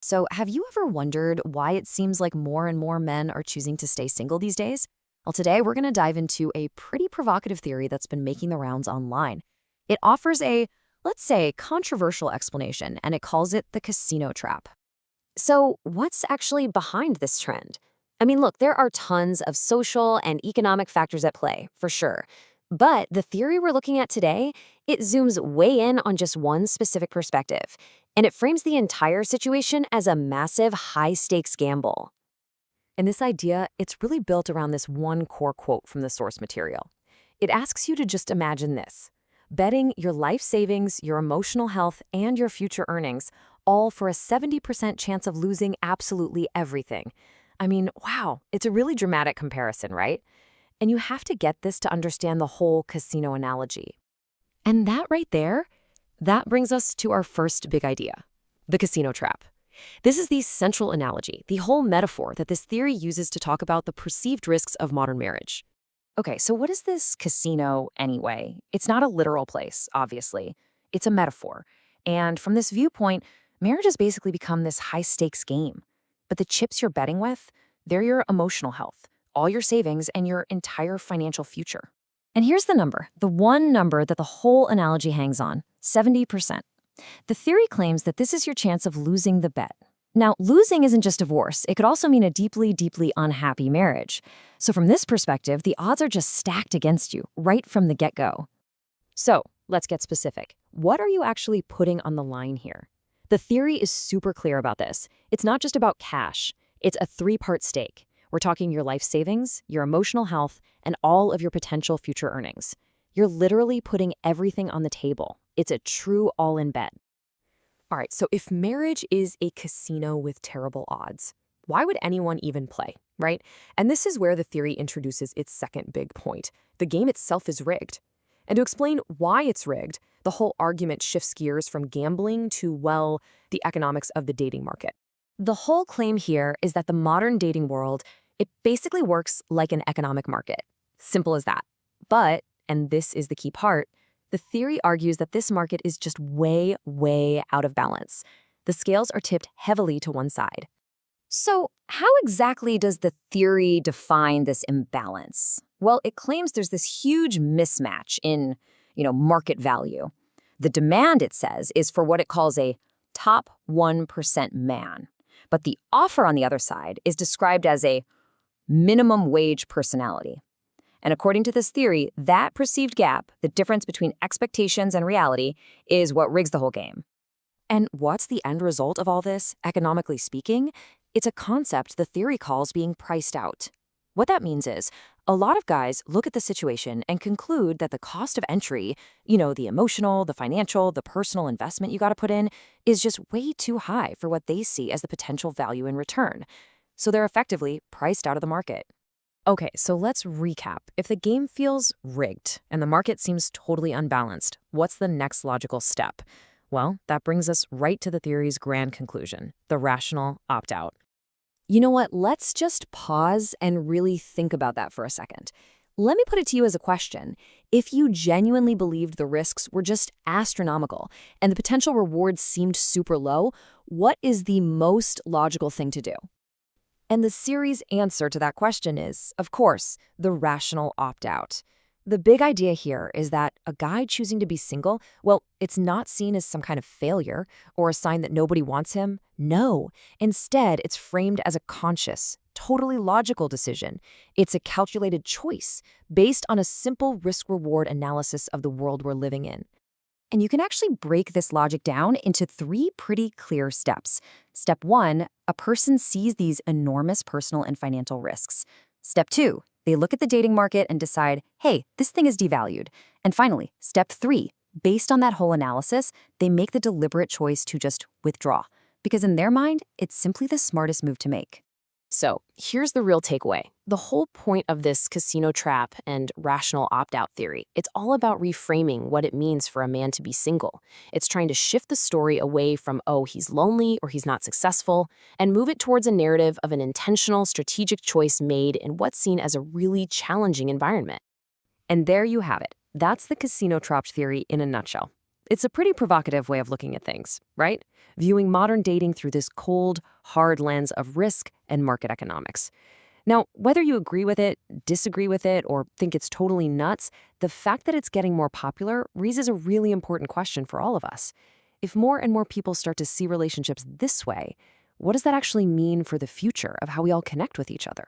So, have you ever wondered why it seems like more and more men are choosing to stay single these days? Well, today we're going to dive into a pretty provocative theory that's been making the rounds online. It offers a, let's say, controversial explanation, and it calls it the casino trap. So, what's actually behind this trend? I mean, look, there are tons of social and economic factors at play, for sure. But the theory we're looking at today, it zooms way in on just one specific perspective, and it frames the entire situation as a massive high-stakes gamble. And this idea, it's really built around this one core quote from the source material. It asks you to just imagine this: betting your life savings, your emotional health, and your future earnings, all for a 70% chance of losing absolutely everything. I mean, wow, it's a really dramatic comparison, right? And you have to get this to understand the whole casino analogy. And that right there, that brings us to our first big idea, the casino trap. This is the central analogy, the whole metaphor that this theory uses to talk about the perceived risks of modern marriage. Okay, so what is this casino anyway? It's not a literal place, obviously. It's a metaphor. And from this viewpoint, marriage has basically become this high-stakes game. But the chips you're betting with, they're your emotional health, all your savings, and your entire financial future. And here's the one number that the whole analogy hangs on: 70%. The theory claims that this is your chance of losing the bet. Now, losing isn't just divorce. It could also mean a deeply, deeply unhappy marriage. So from this perspective, the odds are just stacked against you right from the get-go. So let's get specific. What are you actually putting on the line here? The theory is super clear about this. It's not just about cash. It's a three-part stake. We're talking your life savings, your emotional health, and all of your potential future earnings. You're literally putting everything on the table. It's a true all-in bet. All right, so if marriage is a casino with terrible odds, why would anyone even play, right? And this is where the theory introduces its second big point. The game itself is rigged. And to explain why it's rigged, the whole argument shifts gears from gambling to, well, the economics of the dating market. The whole claim here is that the modern dating world, it basically works like an economic market. Simple as that. But, and this is the key part, the theory argues that this market is just way, way out of balance. The scales are tipped heavily to one side. So how exactly does the theory define this imbalance? Well, it claims there's this huge mismatch in, market value. The demand, it says, is for what it calls a top 1% man. But the offer on the other side is described as a minimum wage personality. And according to this theory, that perceived gap, the difference between expectations and reality, is what rigs the whole game. And what's the end result of all this, economically speaking? It's a concept the theory calls being priced out. What that means is, a lot of guys look at the situation and conclude that the cost of entry, the emotional, the financial, the personal investment you got to put in, is just way too high for what they see as the potential value in return. So they're effectively priced out of the market. Okay, so let's recap. If the game feels rigged and the market seems totally unbalanced, what's the next logical step? Well, that brings us right to the theory's grand conclusion, the rational opt-out. You know what? Let's just pause and really think about that for a second. Let me put it to you as a question. If you genuinely believed the risks were just astronomical and the potential rewards seemed super low, what is the most logical thing to do? And the series' answer to that question is, of course, the rational opt-out. The big idea here is that a guy choosing to be single, well, it's not seen as some kind of failure or a sign that nobody wants him. No. Instead, it's framed as a conscious, totally logical decision. It's a calculated choice based on a simple risk-reward analysis of the world we're living in. And you can actually break this logic down into three pretty clear steps. Step 1, a person sees these enormous personal and financial risks. Step 2, they look at the dating market and decide, hey, this thing is devalued. And finally, step 3, based on that whole analysis, they make the deliberate choice to just withdraw. Because in their mind, it's simply the smartest move to make. So here's the real takeaway. The whole point of this casino trap and rational opt-out theory, it's all about reframing what it means for a man to be single. It's trying to shift the story away from, oh, he's lonely or he's not successful, and move it towards a narrative of an intentional, strategic choice made in what's seen as a really challenging environment. And there you have it. That's the casino trap theory in a nutshell. It's a pretty provocative way of looking at things, right? Viewing modern dating through this cold, hard lens of risk and market economics. Now, whether you agree with it, disagree with it, or think it's totally nuts, the fact that it's getting more popular raises a really important question for all of us. If more and more people start to see relationships this way, what does that actually mean for the future of how we all connect with each other?